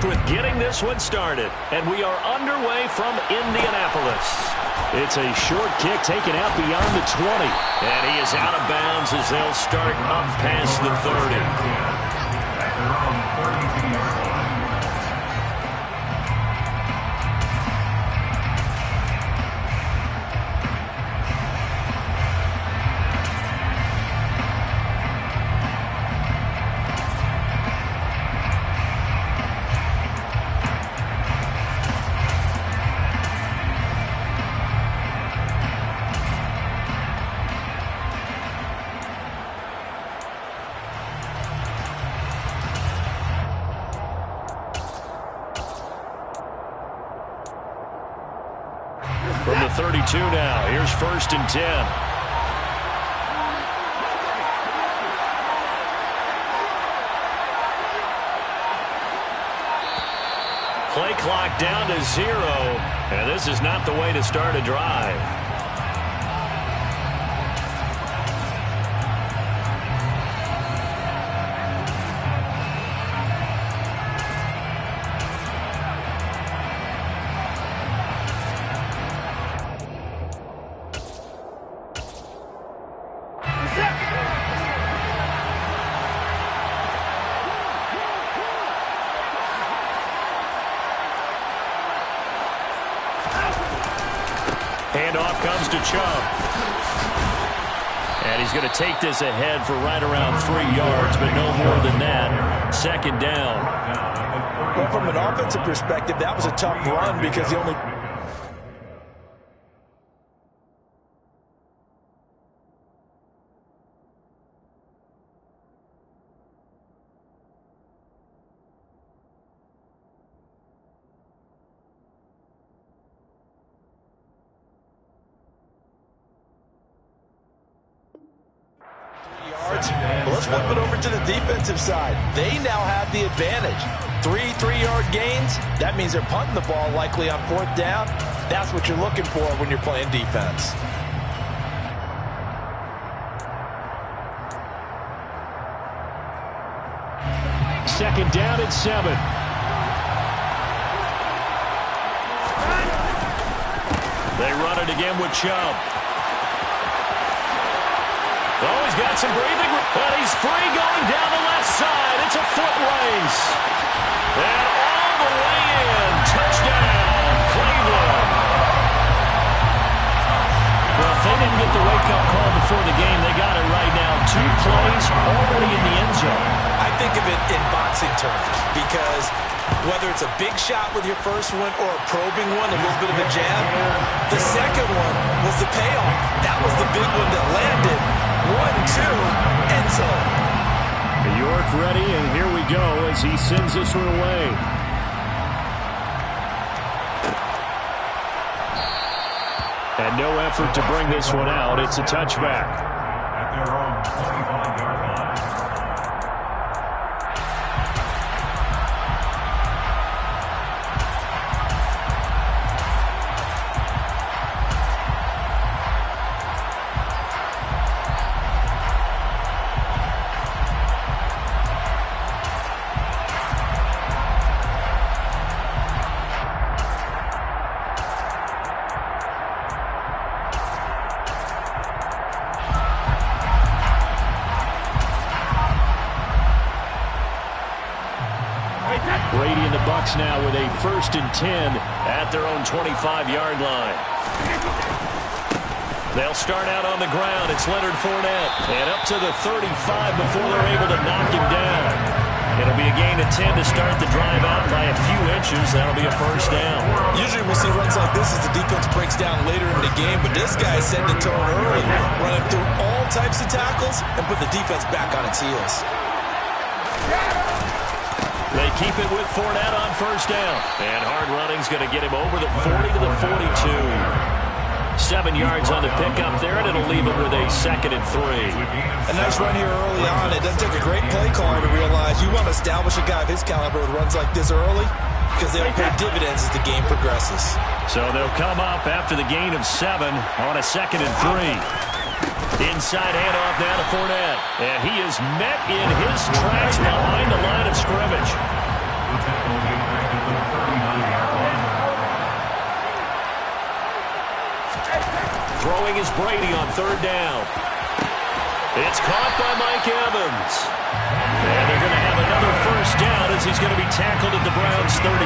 tasked with getting this one started. And we are underway from Indianapolis. It's a short kick taken out beyond the 20. And he is out of bounds as they'll start up past the 30. From the 32 now, here's 1st and 10. Play clock down to 0, and this is not the way to start a drive. Handoff comes to Chubb. And he's going to take this ahead for right around 3 yards, but no more than that. 2nd down. Well, from an offensive perspective, that was a tough run because the only... Well, let's flip it over to the defensive side. They now have the advantage. 3 3-yard gains. That means they're punting the ball likely on 4th down. That's what you're looking for when you're playing defense. Second down at 7. They run it again with Chubb. Oh, he's got some breathing, but he's free going down the left side. It's a foot race. And all the way in. Touchdown, Cleveland. Well, if they didn't get the wake-up call before the game, they got it right now. 2 plays already in the end zone. I think of it in boxing terms because whether it's a big shot with your first one or a probing one, a little bit of a jab, the second one was the payoff. That was the big one that landed. 1-2, end zone. York ready, and here we go as he sends this one away. And no effort to bring this one out. It's a touchback. At their own 25-yard line. Brady and the Bucs now with a 1st and 10 at their own 25-yard line. They'll start out on the ground. It's Leonard Fournette. And up to the 35 before they're able to knock him down. It'll be a gain of 10 to start the drive out by a few inches. That'll be a 1st down. Usually we see runs like this as the defense breaks down later in the game, but this guy is setting the tone early, running through all types of tackles and put the defense back on its heels. They keep it with Fournette on 1st down. And hard running's going to get him over the 40 to the 42. 7 yards on the pickup there, and it'll leave him with a 2nd and 3. A nice run here early on. It doesn't take a great play caller to realize you want to establish a guy of his caliber with runs like this early because they'll pay dividends as the game progresses. So they'll come up after the gain of 7 on a 2nd and 3. Inside handoff now to Fournette. And he is met in his tracks behind the line of scrimmage. Throwing is Brady on third down. It's caught by Mike Evans. And they're going to have another first down as he's going to be tackled at the Browns' 36.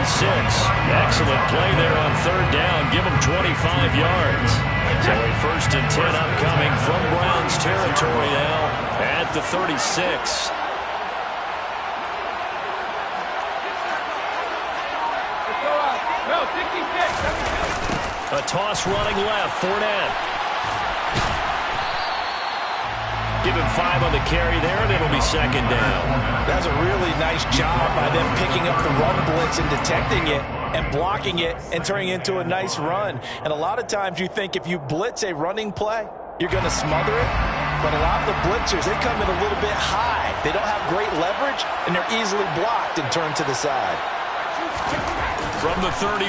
Excellent play there on third down. Give him 25 yards. So a 1st and 10 upcoming from Browns territory now at the 36. A toss running left, Fournette. Give him 5 on the carry there, and it'll be second down. That's a really nice job by them picking up the run blitz and detecting it and blocking it and turning it into a nice run. And a lot of times you think if you blitz a running play, you're going to smother it. But a lot of the blitzers, they come in a little bit high. They don't have great leverage, and they're easily blocked and turned to the side. From the 31,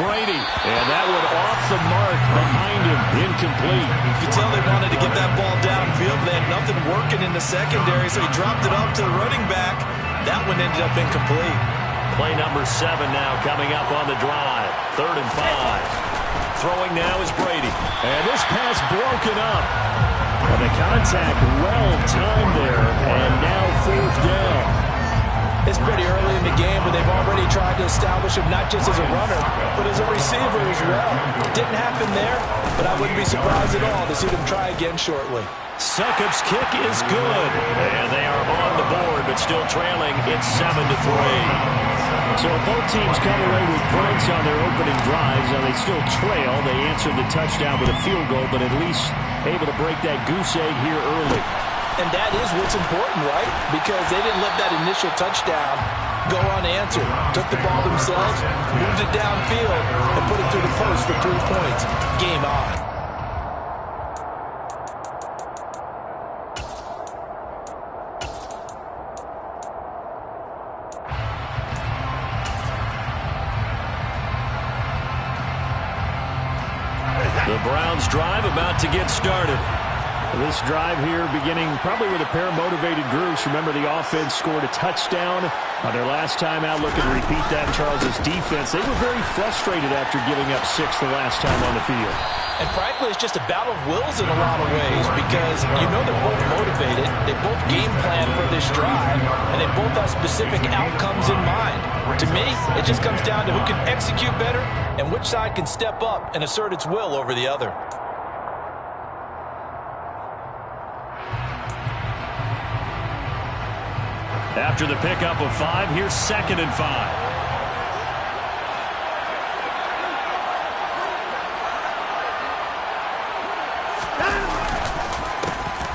Brady. And that one off the mark behind him. Incomplete. You could tell they wanted to get that ball downfield. They had nothing working in the secondary, so he dropped it off to the running back. That one ended up incomplete. Play number 7 now coming up on the drive. 3rd and 5. Throwing now is Brady. And this pass broken up. And the contact well timed there. And now 4th down. It's pretty early in the game, but they've already tried to establish him not just as a runner, but as a receiver as well. It didn't happen there, but I wouldn't be surprised at all to see them try again shortly. Succop's kick is good. And they are on the board, but still trailing. It's 7-3. So both teams come away with points on their opening drives. Now they still trail. They answered the touchdown with a field goal, but at least able to break that goose egg here early. And that is what's important, right? Because they didn't let that initial touchdown go unanswered. Took the ball themselves, moved it downfield, and put it through the post for 3 points. Game on. The Browns drive about to get started. This drive here beginning probably with a pair of motivated groups. Remember, the offense scored a touchdown on their last time out. Looking to repeat that in Charles' defense. They were very frustrated after giving up 6 the last time on the field. And frankly, it's just a battle of wills in a lot of ways because you know they're both motivated. They both game plan for this drive, and they both have specific outcomes in mind. To me, it just comes down to who can execute better and which side can step up and assert its will over the other. After the pickup of 5, here's 2nd and 5.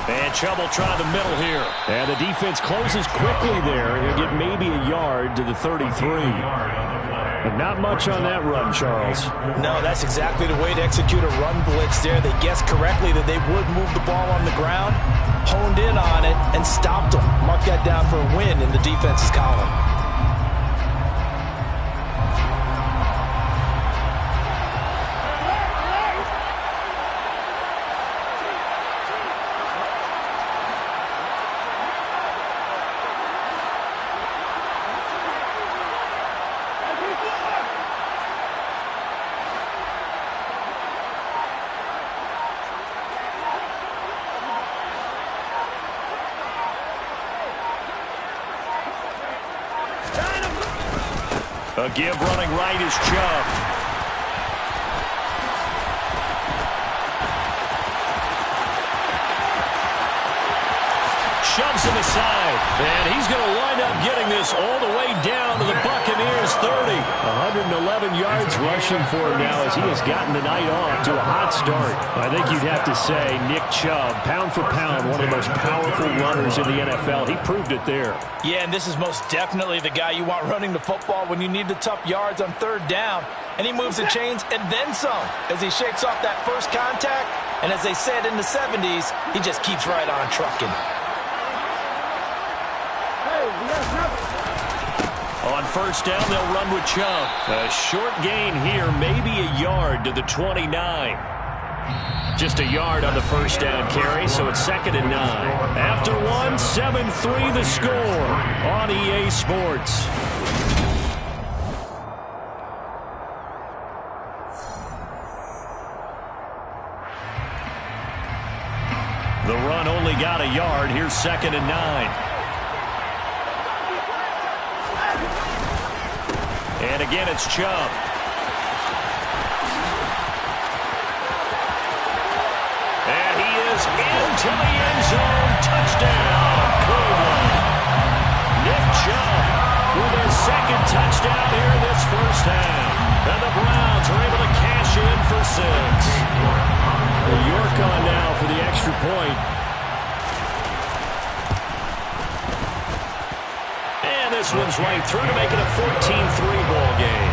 And Chubb will try the middle here. And the defense closes quickly there. He'll get maybe a yard to the 33. But not much on that run, Charles. No, that's exactly the way to execute a run blitz there. They guessed correctly that they would move the ball on the ground, honed in on it, and stopped them. Mark that down for a win in the defense's column. A give running right is Chubb. Shoves him aside, and he's going to wind up getting this all the way down to the Buccaneers' 30. 111 yards rushing for him now as he has gotten the night off to a hot start. I think you'd have to say Nick Chubb, pound for pound, one of the most powerful runners in the NFL. He proved it there. Yeah, and this is most definitely the guy you want running the football when you need the tough yards on 3rd down. And he moves the chains and then some as he shakes off that first contact. And as they said in the 70s, he just keeps right on trucking. On 1st down, they'll run with Chubb. A short gain here, maybe a yard to the 29. Just a yard on the 1st down carry, so it's 2nd and 9. After 1, 7-3 the score on EA Sports. The run only got a yard. Here's 2nd and 9. And again, it's Chubb. And he is into the end zone. Touchdown, Cleveland. Nick Chubb with his 2nd touchdown here in this first half. And the Browns are able to cash in for 6. York on now for the extra point. And this one's right through to make it a 14-3 ball game.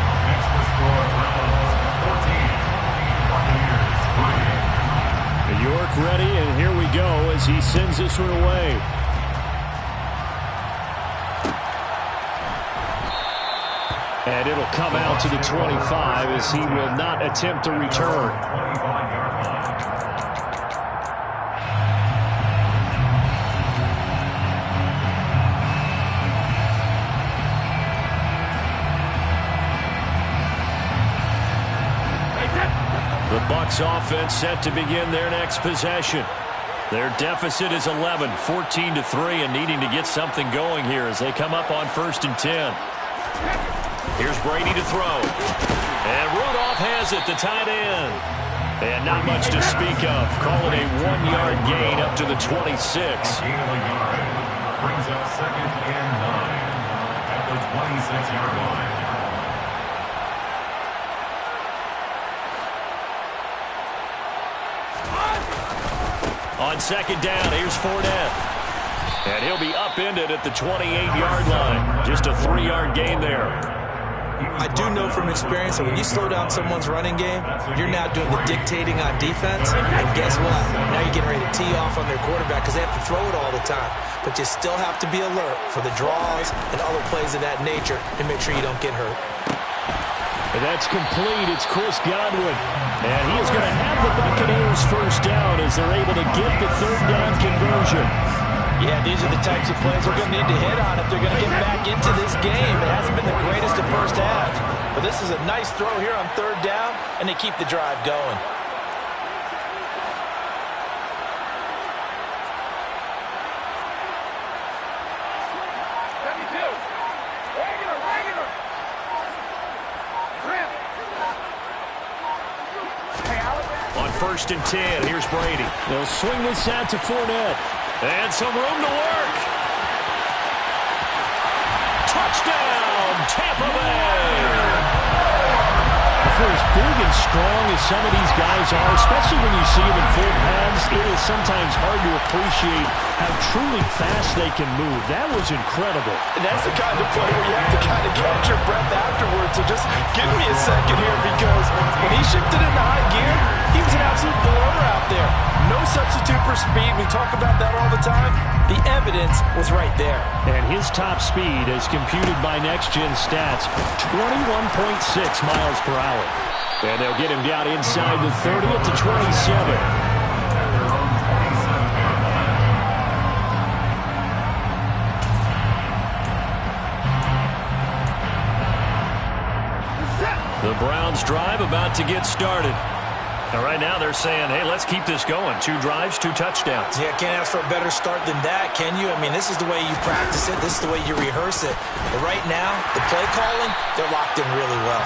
York ready, and here we go as he sends this one away. And it'll come out to the 25 as he will not attempt to return. The Bucs offense set to begin their next possession. Their deficit is 11, 14-3, and needing to get something going here as they come up on 1st and 10. Here's Brady to throw. And Rudolph has it, the tight end. And not much to speak of. Call it a 1-yard gain up to the 26. Brings up 2nd and 9 at the 26-yard line. On 2nd down, here's Fournette. And he'll be upended at the 28-yard line. Just a 3-yard gain there. I do know from experience that when you slow down someone's running game, you're now doing the dictating on defense. And guess what? Now you're getting ready to tee off on their quarterback because they have to throw it all the time. But you still have to be alert for the draws and other plays of that nature and make sure you don't get hurt. And that's complete. It's Chris Godwin. And he is going to have the Buccaneers first down as they're able to get the 3rd down conversion. Yeah, these are the types of plays they're going to need to hit on if they're going to get back into this game. It hasn't been the greatest of first halves, but this is a nice throw here on 3rd down, and they keep the drive going. On 1st and 10, here's Brady. They'll swing this out to Fournette. And some room to work. Touchdown, Tampa Bay. For as big and strong as some of these guys are, especially when you see them in full pads, it is sometimes hard to appreciate how truly fast they can move. That was incredible. And that's the kind of play where you have to kind of catch your breath afterwards. So just give me a second here, because when he shifted into high gear, he was an absolute blower out there. No substitute for speed. We talk about that all the time. The evidence was right there. And his top speed, as computed by Next Gen Stats, 21.6 miles per hour. And they'll get him down inside the 30 at the 27. The Browns drive about to get started. And right now they're saying, hey, let's keep this going. 2 drives, 2 touchdowns. Yeah, can't ask for a better start than that, can you? I mean, this is the way you practice it. This is the way you rehearse it. But right now, the play calling, they're locked in really well.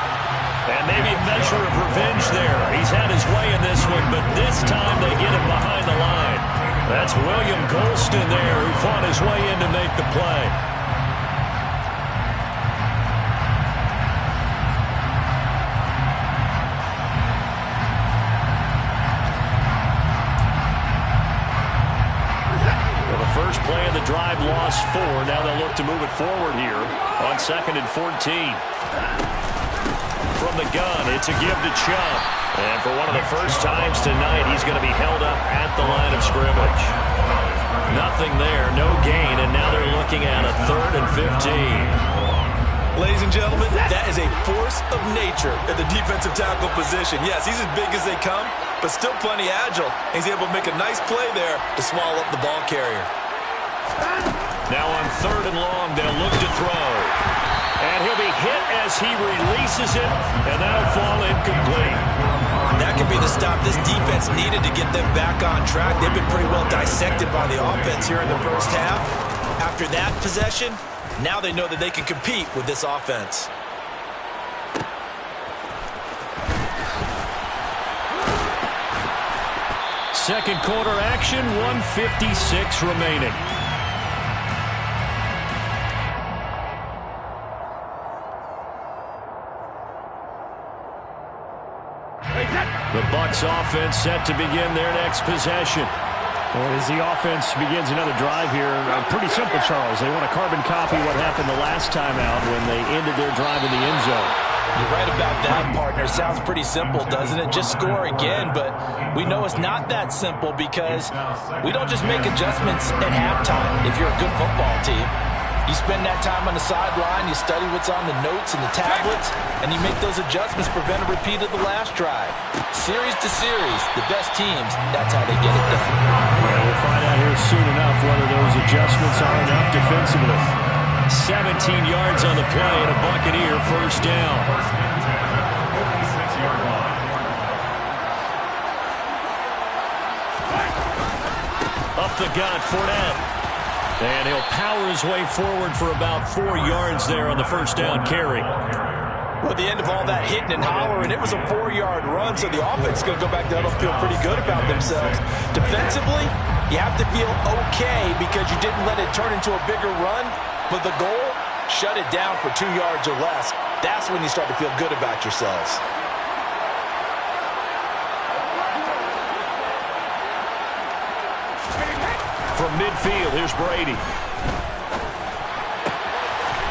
And maybe a measure of revenge there. He's had his way in this one, but this time they get him behind the line. That's William Golston there, who fought his way in to make the play. First play of the drive, lost 4. Now they'll look to move it forward here on 2nd and 14. From the gun, it's a give to Chubb. And for one of the first times tonight, he's going to be held up at the line of scrimmage. Nothing there, no gain, and now they're looking at a 3rd and 15. Ladies and gentlemen, that is a force of nature at the defensive tackle position. Yes, he's as big as they come, but still plenty agile. He's able to make a nice play there to swallow up the ball carrier. Now on 3rd and long, they'll look to throw. And he'll be hit as he releases it, and that'll fall incomplete. That could be the stop this defense needed to get them back on track. They've been pretty well dissected by the offense here in the first half. After that possession, now they know that they can compete with this offense. Second quarter action, 1:56 remaining. The Bucs offense set to begin their next possession. Well, as the offense begins another drive here, pretty simple, Charles. They want to carbon copy what happened the last time out when they ended their drive in the end zone. You're right about that, partner. Sounds pretty simple, doesn't it? Just score again, but we know it's not that simple because we don't just make adjustments at halftime if you're a good football team. You spend that time on the sideline, you study what's on the notes and the tablets, and you make those adjustments, prevent a repeat of the last drive. Series to series, the best teams, that's how they get it done. Well, we'll find out here soon enough whether those adjustments are enough defensively. 17 yards on the play and a Buccaneer first down. 46-yard line. Up the gut, Fournette. And he'll power his way forward for about 4 yards there on the first down carry. Well, at the end of all that hitting and hollering, it was a 4-yard run, so the offense is going to go back down and feel pretty good about themselves. Defensively, you have to feel okay because you didn't let it turn into a bigger run, but the goal, shut it down for 2 yards or less. That's when you start to feel good about yourselves. From midfield, here's Brady.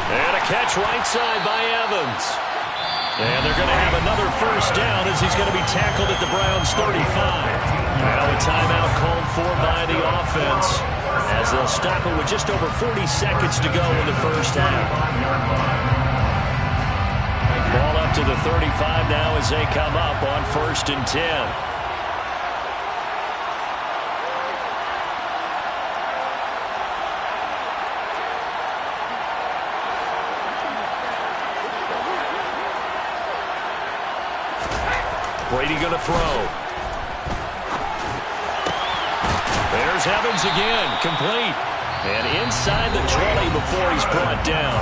And a catch right side by Evans. And they're going to have another first down as he's going to be tackled at the Browns' 35. Now a timeout called for by the offense as they'll stop it with just over 40 seconds to go in the first half. Ball up to the 35 now as they come up on 1st and 10. Brady going to throw. There's Evans again, complete. And inside the 20 before he's brought down.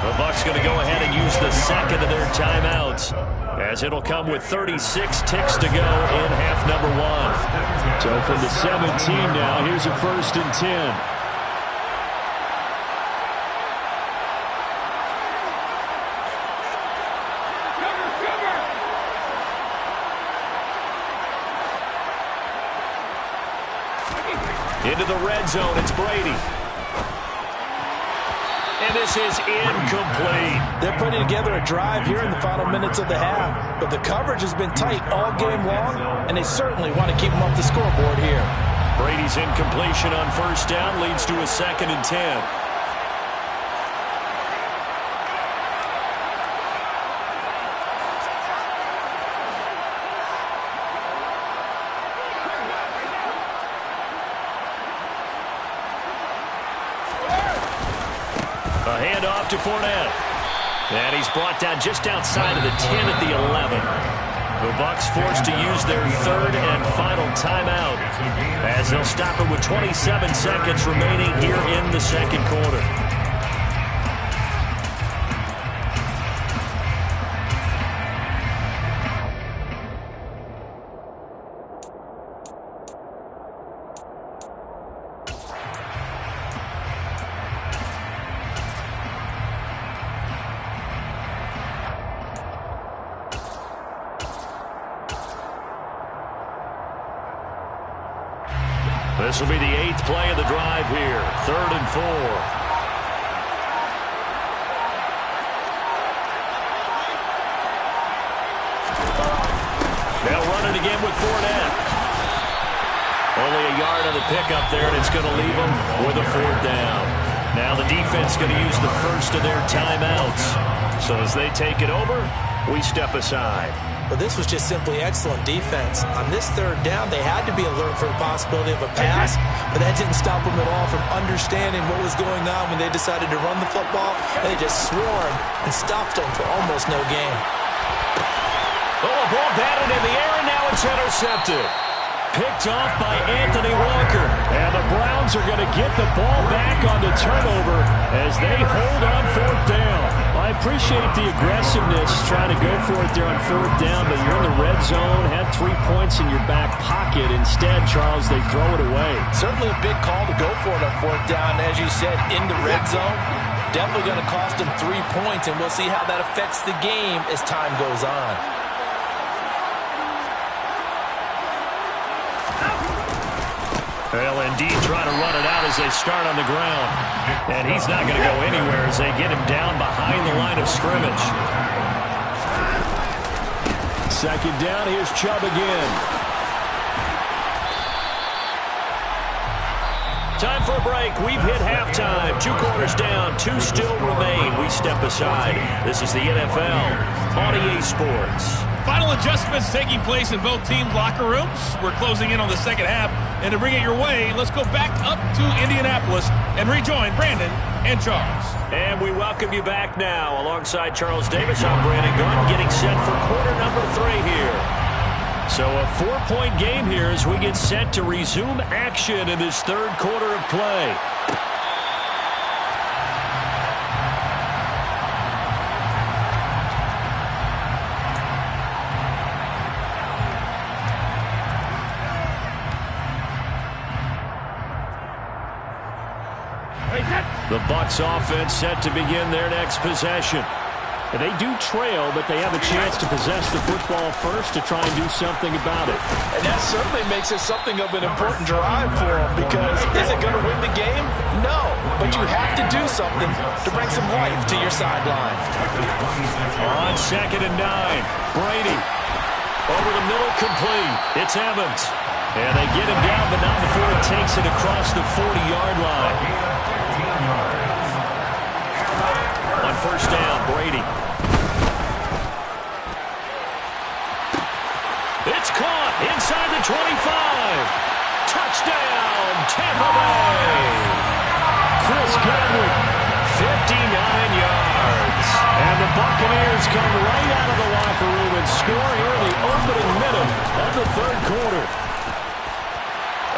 The Bucs going to go ahead and use the second of their timeouts as it'll come with 36 ticks to go in half number 1. So from the 17 now, here's a 1st and 10. Into the red zone, it's Brady. And this is incomplete. They're putting together a drive here in the final minutes of the half, but the coverage has been tight all game long, and they certainly want to keep them off the scoreboard here. Brady's incompletion on first down leads to a 2nd and 10. A handoff to Fournette. And he's brought down just outside of the 10 at the 11. The Bucs forced to use their 3rd and final timeout as they'll stop it with 27 seconds remaining here in the second quarter. This will be the 8th play of the drive here. 3rd and 4. They'll run it again with Fournette. Only a yard on the pickup there, and it's going to leave them with a 4th down. Now the defense going to use the first of their timeouts. So as they take it over, we step aside. But this was just simply excellent defense. On this 3rd down, they had to be alert for the possibility of a pass, but that didn't stop them at all from understanding what was going on when they decided to run the football, and they just swarmed and stopped them for almost no gain. Oh, a ball batted in the air, and now it's intercepted. Picked off by Anthony Walker. And the Browns are going to get the ball back on the turnover as they hold on fourth down. I appreciate the aggressiveness trying to go for it there on fourth down, but you're in the red zone, had 3 points in your back pocket. Instead, Charles, they throw it away. Certainly a big call to go for it on fourth down. As you said, in the red zone, definitely going to cost them 3 points, and we'll see how that affects the game as time goes on. They'll indeed try to run it out as they start on the ground. And he's not going to go anywhere as they get him down behind the line of scrimmage. Second down, here's Chubb again. Time for a break. We've hit halftime. 2 quarters down, 2 still remain. We step aside. This is the NFL on EA Sports. Final adjustments taking place in both teams' locker rooms. We're closing in on the second half. And to bring it your way, let's go back up to Indianapolis and rejoin Brandon and Charles. And we welcome you back now. Alongside Charles Davis, I'm Brandon Gunn, getting set for quarter number 3 here. So a 4-point game here as we get set to resume action in this third quarter of play. The Bucs offense set to begin their next possession. And they do trail, but they have a chance to possess the football first to try and do something about it. And that certainly makes it something of an important drive for them, because is it going to win the game? No, but you have to do something to bring some life to your sideline. On 2nd and 9, Brady over the middle, complete. It's Evans. And they get him down, but not before he takes it across the 40-yard line. On first down, Brady. It's caught inside the 25. Touchdown, Tampa Bay. Chris Godwin, 59 yards. And the Buccaneers come right out of the locker room and score here in the opening minute of the third quarter.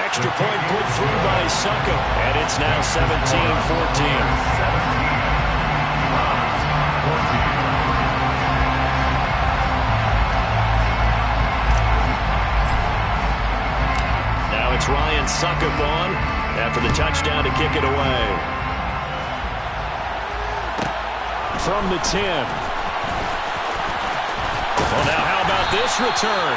Extra point put through by Succo, and it's now 17-14. It's Ryan Suckup on after the touchdown to kick it away. From the 10. Well, now how about this return?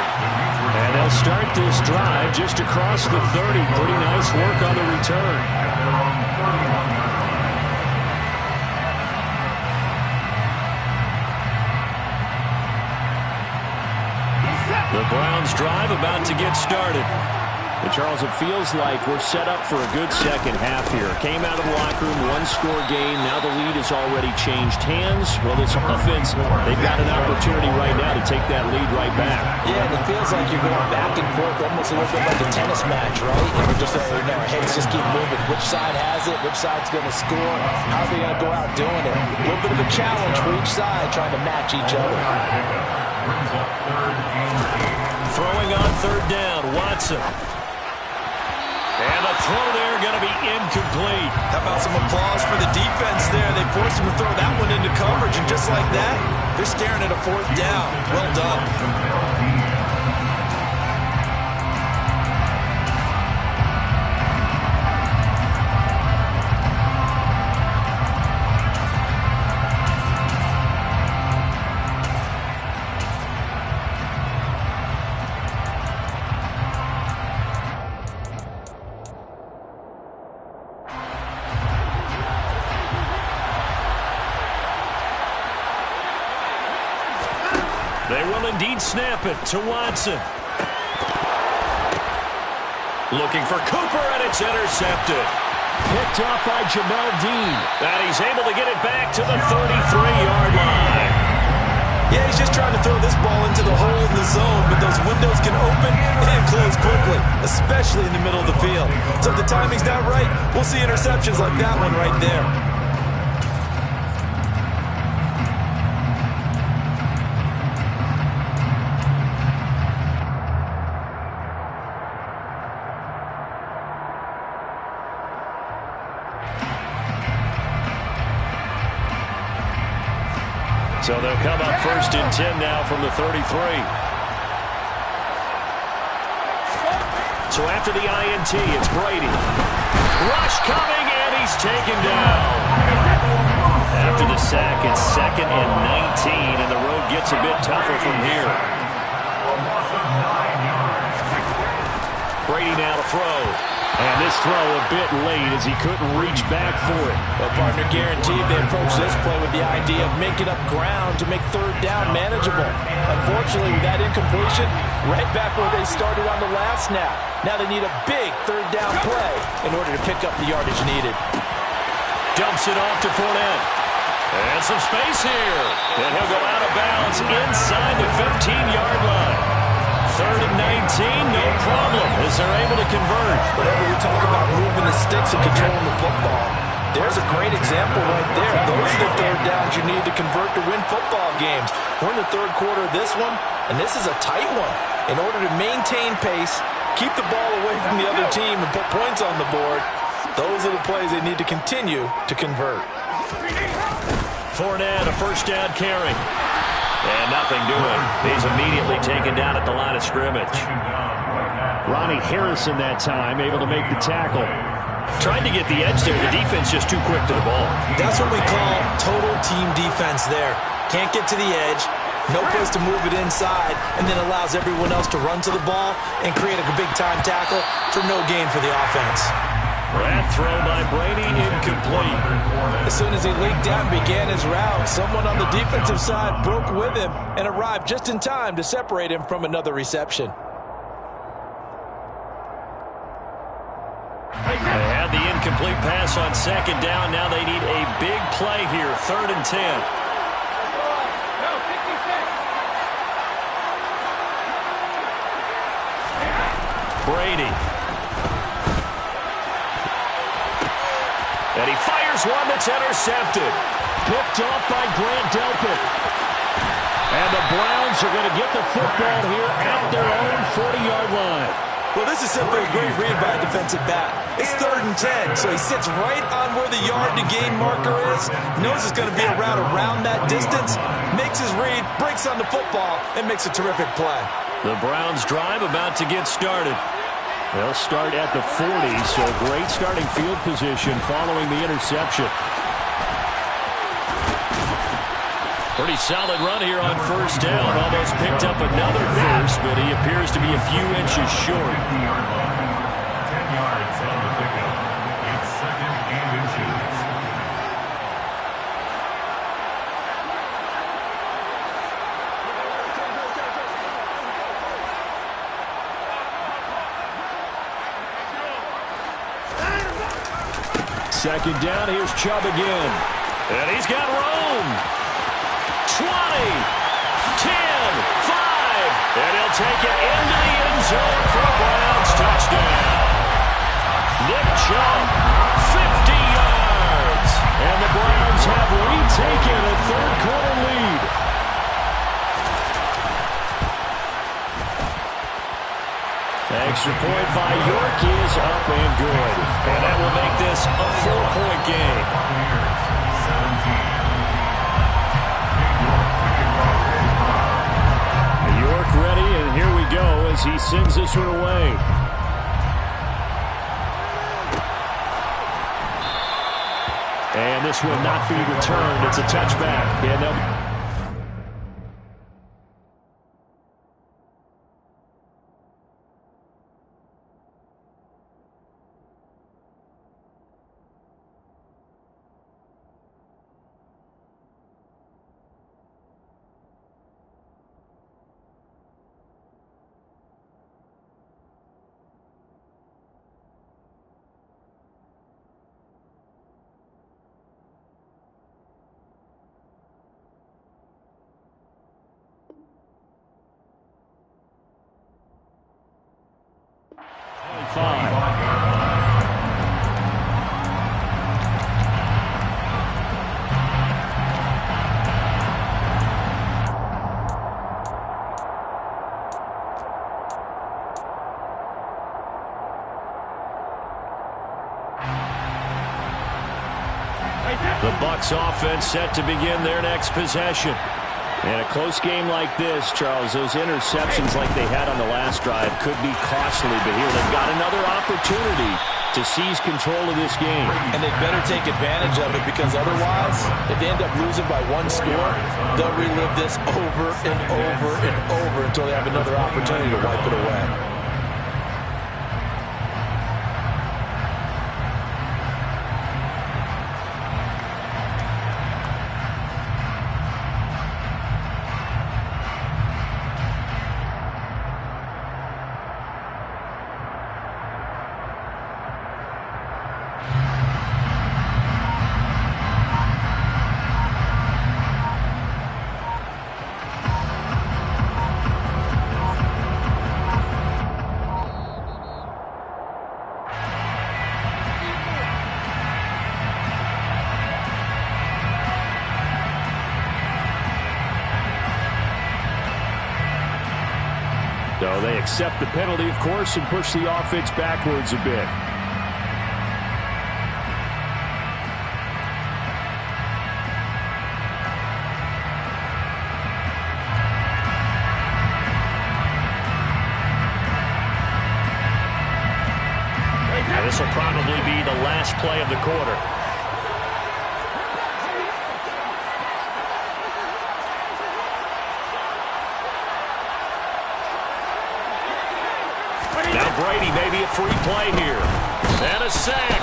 And they'll start this drive just across the 30. Pretty nice work on the return. The Browns drive about to get started. And Charles, it feels like we're set up for a good second half here. Came out of the locker room, 1-score game. Now the lead has already changed hands. Well, this offense, they've got an opportunity right now to take that lead right back. Yeah, and it feels like you're going back and forth, almost a little bit like a tennis match, right? And we're just our heads just keep moving. Which side has it? Which side's going to score? How are they going to go out doing it? A little bit of a challenge for each side, trying to match each other. Throwing on third down, Watson. And the throw there going to be incomplete. How about some applause for the defense there? They forced him to throw that one into coverage, and just like that, they're staring at a fourth down. Well done. They will indeed snap it to Watson. Looking for Cooper, and it's intercepted. Picked off by Jamel Dean. And he's able to get it back to the 33-yard line. Yeah, he's just trying to throw this ball into the hole in the zone, but those windows can open and close quickly, especially in the middle of the field. So if the timing's not right, we'll see interceptions like that one right there. So they'll come up 1st and 10 now from the 33. So after the INT, it's Brady. Rush coming, and he's taken down. After the sack, it's 2nd and 19, and the road gets a bit tougher from here. Brady now to throw. And this throw a bit late as he couldn't reach back for it. Well, partner, guaranteed they approach this play with the idea of making up ground to make 3rd down manageable. Unfortunately, with that incompletion, right back where they started on the last snap. Now they need a big 3rd down play in order to pick up the yardage needed. Dumps it off to Fournette. And some space here. And he'll go out of bounds inside the 15-yard line. 3rd and 19, no problem, as they're able to convert. Whenever we talk about moving the sticks and controlling the football, there's a great example right there. Those are the 3rd downs you need to convert to win football games. We're in the 3rd quarter of this one, and this is a tight one. In order to maintain pace, keep the ball away from the other team, and put points on the board, those are the plays they need to continue to convert. Fournette, a 1st down carry. And nothing doing. He's immediately taken down at the line of scrimmage. Ronnie Harrison that time able to make the tackle. Tried to get the edge there. The defense just too quick to the ball. That's what we call total team defense there. Can't get to the edge, no place to move it inside, and then allows everyone else to run to the ball and create a big-time tackle for no gain for the offense. That throw by Brady incomplete. As soon as he leaked out and began his route, someone on the defensive side broke with him and arrived just in time to separate him from another reception. They had the incomplete pass on 2nd down. Now they need a big play here, 3rd and 10. Brady. And he fires one that's intercepted. Picked off by Grant Delpit. And the Browns are going to get the football here at their own 40-yard line. Well, this is simply a great read by a defensive back. It's 3rd and 10, so he sits right on where the yard-to-gain marker is, knows it's going to be a route around that distance, makes his read, breaks on the football, and makes a terrific play. The Browns drive about to get started. They'll start at the 40, so great starting field position following the interception. Pretty solid run here on 1st down. Almost picked up another first, but he appears to be a few inches short. 10 yards on the pickup. It's 2nd and inches. Second down, here's Chubb again. And he's got room. 20, 10, 5. And he'll take it into the end zone for a Browns touchdown. Nick Chubb, 50 yards. And the Browns have retaken a 3rd quarter lead. Extra point by York is up and good. And that will make this a 4-point game. York ready, and here we go as he sends this one away. And this will not be returned. It's a touchback. And they'll... The Bucs offense set to begin their next possession. In a close game like this, Charles, those interceptions like they had on the last drive could be costly. But here they've got another opportunity to seize control of this game. And they better take advantage of it, because otherwise, if they end up losing by one score, they'll relive this over and over and over until they have another opportunity to wipe it away. So they accept the penalty, of course, and push the offense backwards a bit. Now, this will probably be the last play of the quarter. Now Brady, maybe a free play here. And a sack.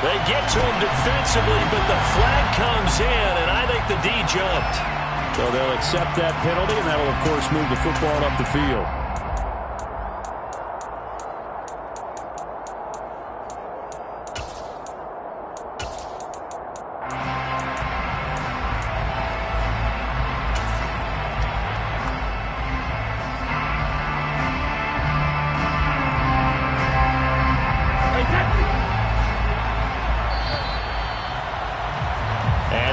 They get to him defensively, but the flag comes in, and I think the D jumped. So they'll accept that penalty, and that'll, of course, move the football up the field.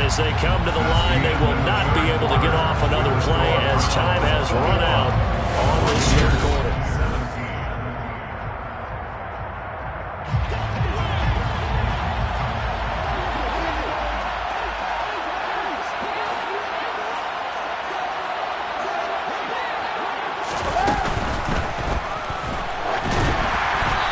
As they come to the line, they will not be able to get off another play as time has run out on this third quarter.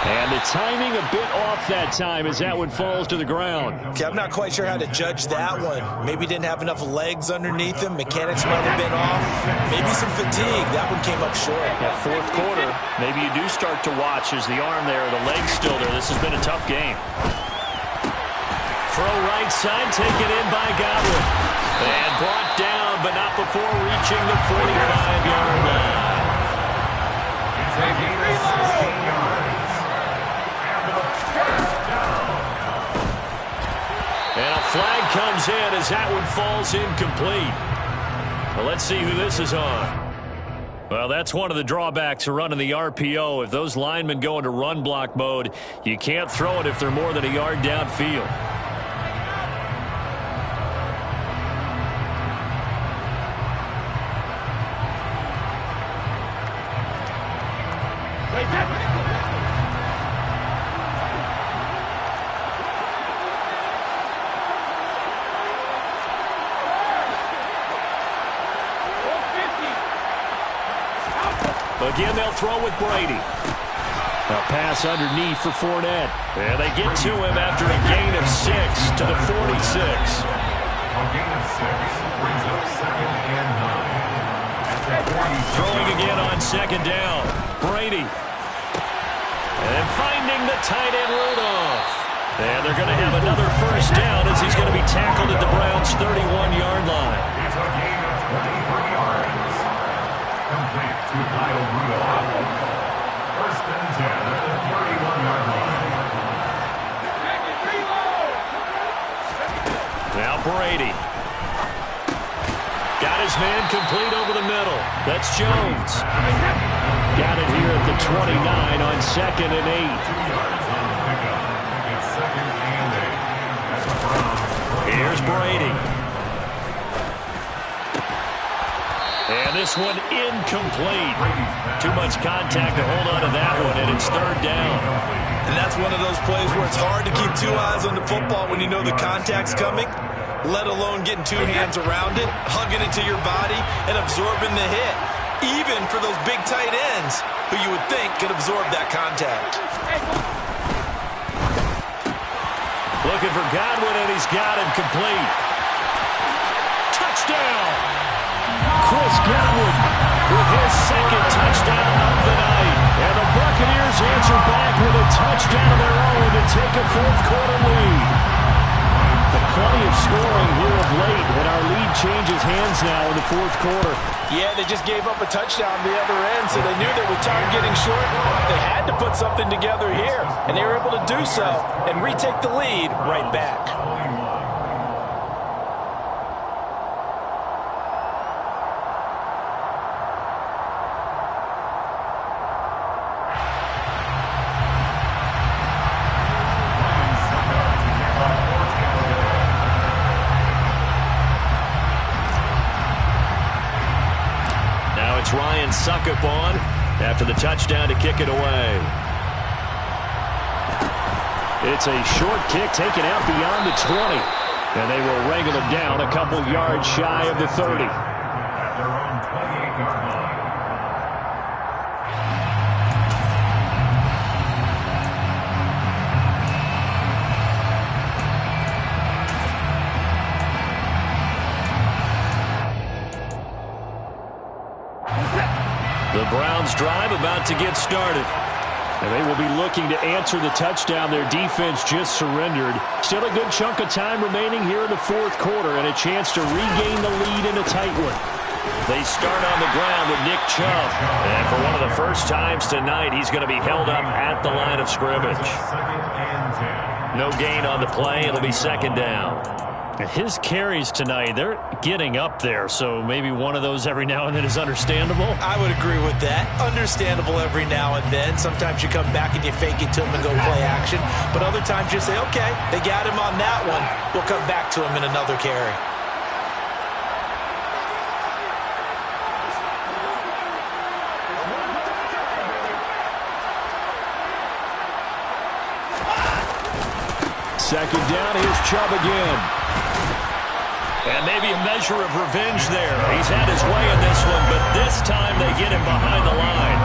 And the timing a bit off that time as that one falls to the ground. Okay, I'm not quite sure how to judge that one. Maybe didn't have enough legs underneath him. Mechanics might have been off. Maybe some fatigue. That one came up short. That fourth quarter, maybe you do start to watch as the arm there, the leg's still there. This has been a tough game. Throw right side, taken in by Godwin. And brought down, but not before reaching the 45-yard line. And a flag comes in as that one falls incomplete. Well, let's see who this is on. Well, that's one of the drawbacks of running the RPO. If those linemen go into run block mode, you can't throw it if they're more than a yard downfield. Again, they'll throw with Brady. A pass underneath for Fournette. And they get to him after a gain of 6 to the 46. A gain of 6 brings up 2nd and 9. Throwing again on 2nd down. Brady. And finding the tight end Rudolph. And they're going to have another first down as he's going to be tackled at the Browns' 31-yard line. It's a gain of 23 yards. Complete to Kyle Rudolph. 1st and 10 at the 31-yard line. Now Brady. Got his man complete over the middle. That's Jones. Got it here at the 29 on 2nd and 8. 2 yards on the pickup. It's 2nd and 8. That's the Browns. Here's Brady. And this one incomplete. Too much contact to hold on to that one, and it's 3rd down. And that's one of those plays where it's hard to keep two eyes on the football when you know the contact's coming, let alone getting two hands around it, hugging it to your body, and absorbing the hit, even for those big tight ends who you would think could absorb that contact. Looking for Godwin, and he's got him complete. Touchdown! Chris Godwin with his second touchdown of the night. And the Buccaneers answer back with a touchdown of their own to take a fourth-quarter lead. But plenty of scoring here of late, and our lead changes hands now in the fourth quarter. Yeah, they just gave up a touchdown on the other end, so they knew that with time getting short, they had to put something together here, and they were able to do so and retake the lead right back. Ryan Suckup on after the touchdown to kick it away. It's a short kick taken out beyond the 20. And they will wrangle it down a couple yards shy of the 30. At their own 28-yard line. The Browns drive about to get started. And they will be looking to answer the touchdown their defense just surrendered. Still a good chunk of time remaining here in the fourth quarter and a chance to regain the lead in a tight one. They start on the ground with Nick Chubb. And for one of the first times tonight, he's going to be held up at the line of scrimmage. No gain on the play. It'll be second down. His carries tonight, they're getting up there, so maybe one of those every now and then is understandable. I would agree with that. Understandable every now and then. Sometimes you come back and you fake it to him and go play action. But other times you say, okay, they got him on that one. We'll come back to him in another carry. Second down, here's Chubb again. And maybe a measure of revenge there. He's had his way in this one, but this time they get him behind the line.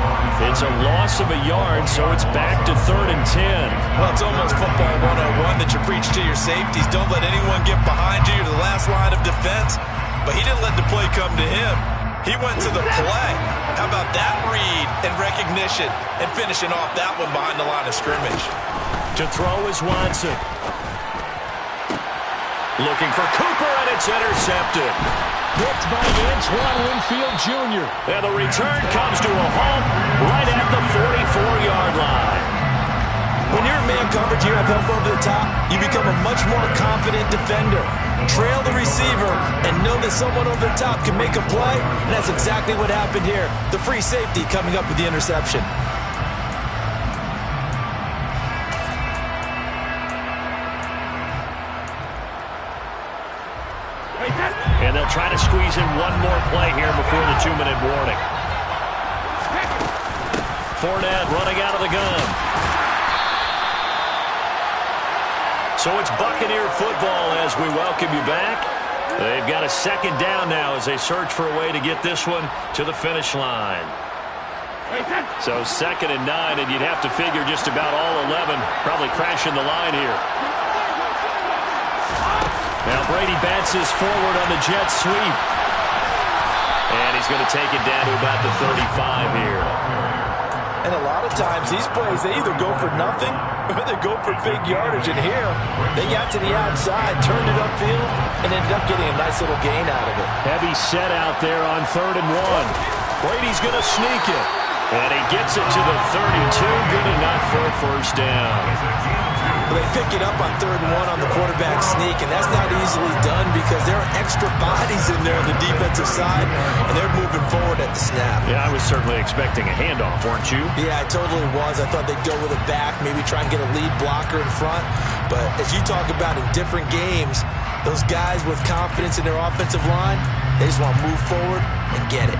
It's a loss of a yard, so it's back to 3rd and 10. Well, it's almost football 101 that you preach to your safeties. Don't let anyone get behind you. You're the last line of defense. But he didn't let the play come to him. He went to the play. How about that read and recognition and finishing off that one behind the line of scrimmage? To throw is Watson. Looking for Cooper, and it's intercepted. Picked by Antoine Winfield Jr. And the return comes to a halt right at the 44-yard line. When you're in man coverage, you have help over the top, you become a much more confident defender. Trail the receiver and know that someone over the top can make a play, and that's exactly what happened here. The free safety coming up with the interception. And they'll try to squeeze in one more play here before the 2-minute warning. Fournette running out of the gun. So it's Buccaneer football as we welcome you back. They've got a second down now as they search for a way to get this one to the finish line. So 2nd and 9, and you'd have to figure just about all 11 probably crashing the line here. Now Brady bounces forward on the jet sweep. And he's going to take it down to about the 35 here. And a lot of times these plays, they either go for nothing or they go for big yardage. And here, they got to the outside, turned it upfield, and ended up getting a nice little gain out of it. Heavy set out there on 3rd and 1. Brady's going to sneak it. And he gets it to the 32. Good enough for a first down. They pick it up on 3rd and 1 on the quarterback sneak, and that's not easily done because there are extra bodies in there on the defensive side, and they're moving forward at the snap. Yeah, I was certainly expecting a handoff, weren't you? Yeah, I totally was. I thought they'd go with a back, maybe try and get a lead blocker in front. But as you talk about in different games, those guys with confidence in their offensive line, they just want to move forward and get it.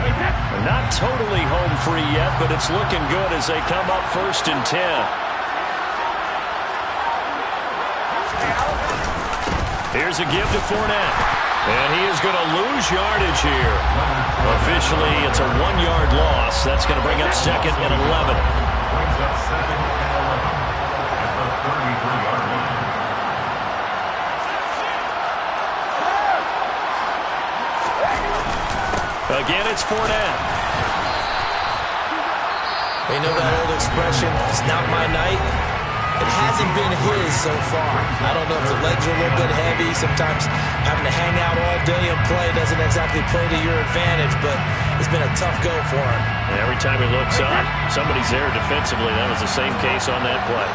They're not totally home free yet, but it's looking good as they come up 1st and 10. Here's a give to Fournette. And he is going to lose yardage here. Officially, it's a 1-yard loss. That's going to bring up 2nd and 11. Brings up 2nd and 11 at the 33-yard line. Again, it's Fournette. You know that old expression, it's not my night? It hasn't been his so far. I don't know if the legs are a little bit heavy. Sometimes having to hang out all day and play doesn't exactly play to your advantage, but it's been a tough go for him. And every time he looks up, somebody's there defensively. That was the same case on that play.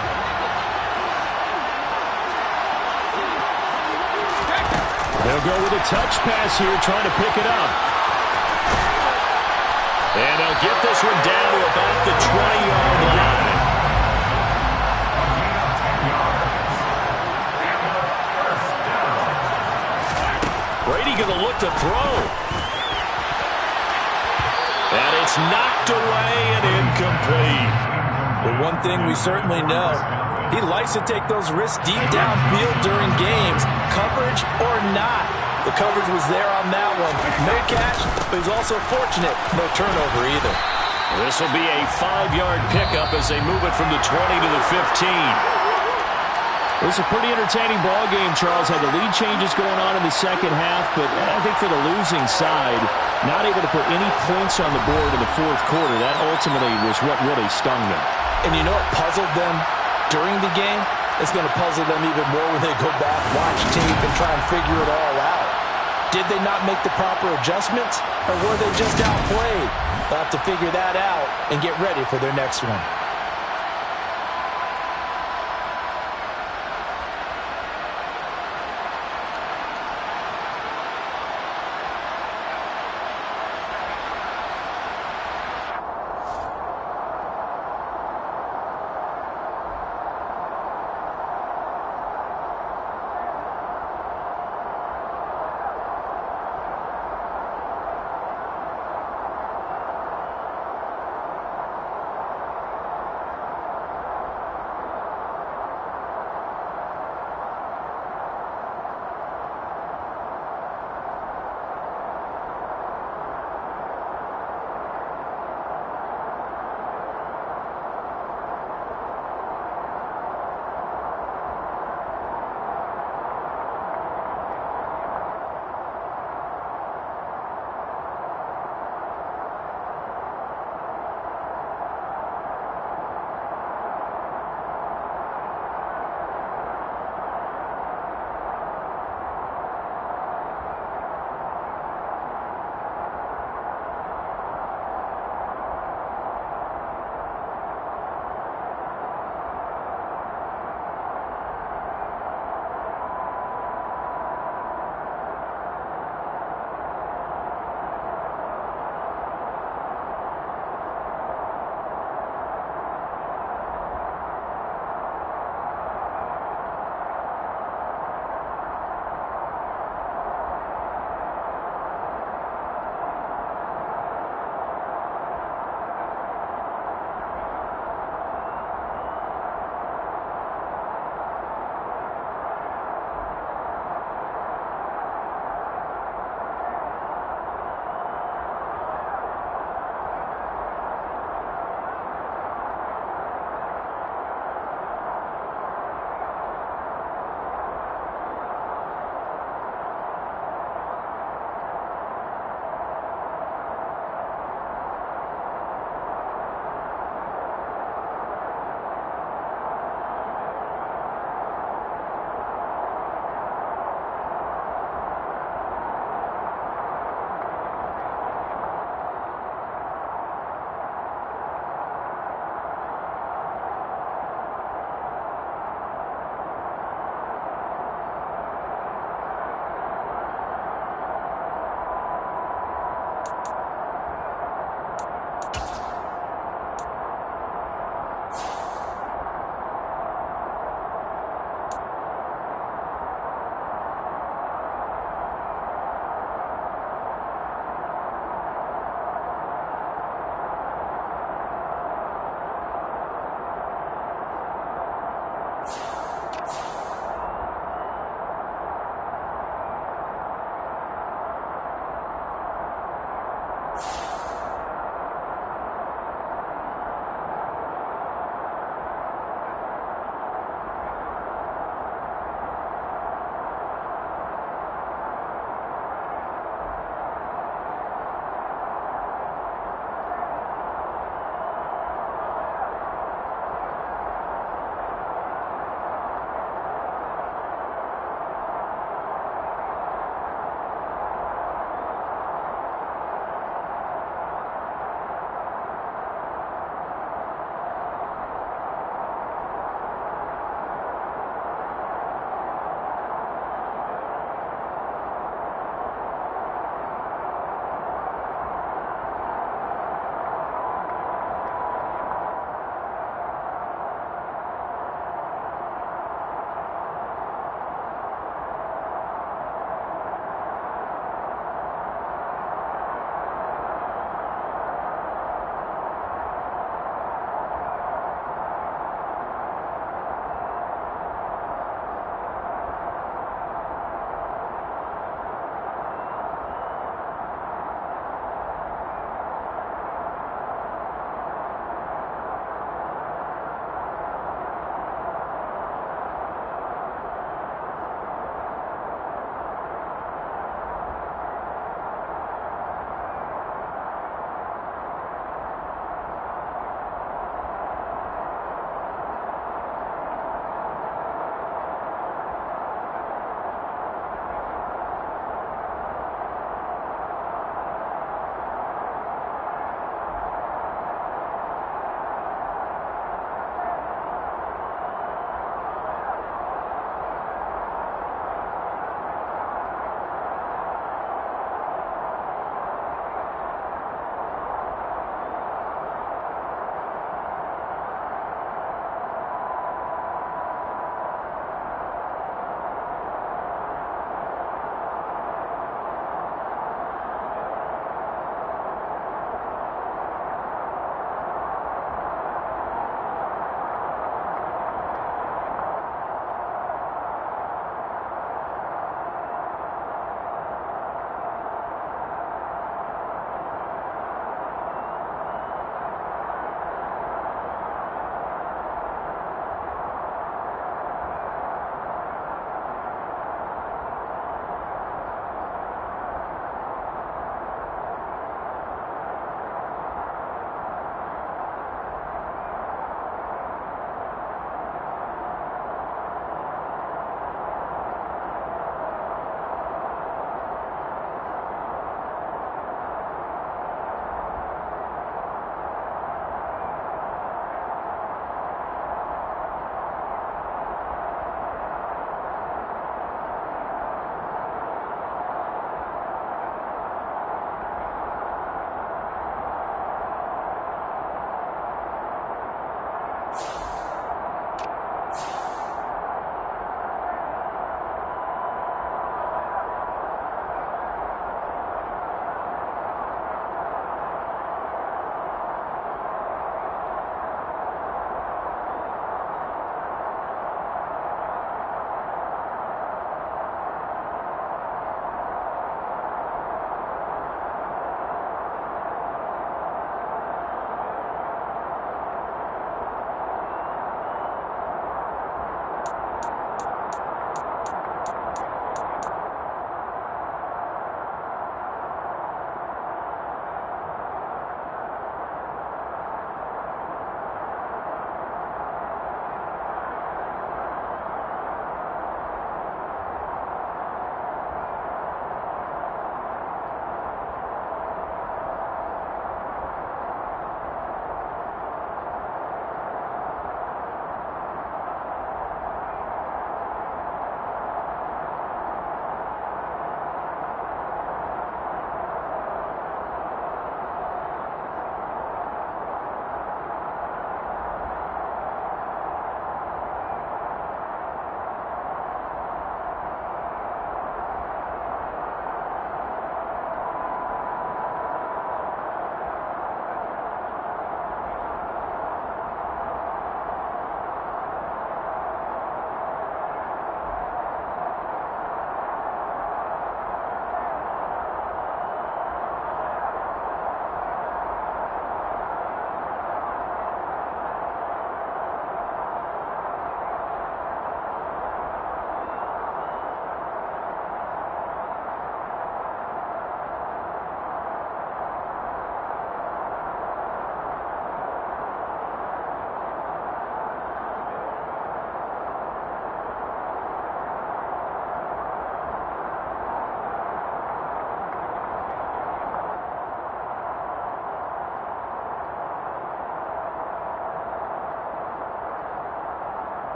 They'll go with a touch pass here, trying to pick it up. And they'll get this one down to about the 20-yard line. Brady going to look to throw. And it's knocked away and incomplete. But one thing we certainly know, he likes to take those risks deep downfield during games, coverage or not. The coverage was there on that one. No catch, but he's also fortunate. No turnover either. This will be a 5-yard pickup as they move it from the 20 to the 15. It was a pretty entertaining ball game, Charles. Had the lead changes going on in the second half, but I think for the losing side, not able to put any points on the board in the fourth quarter, that ultimately was what really stung them. And you know what puzzled them during the game? It's going to puzzle them even more when they go back, watch tape, and try and figure it all out. Did they not make the proper adjustments, or were they just outplayed? They'll have to figure that out and get ready for their next one.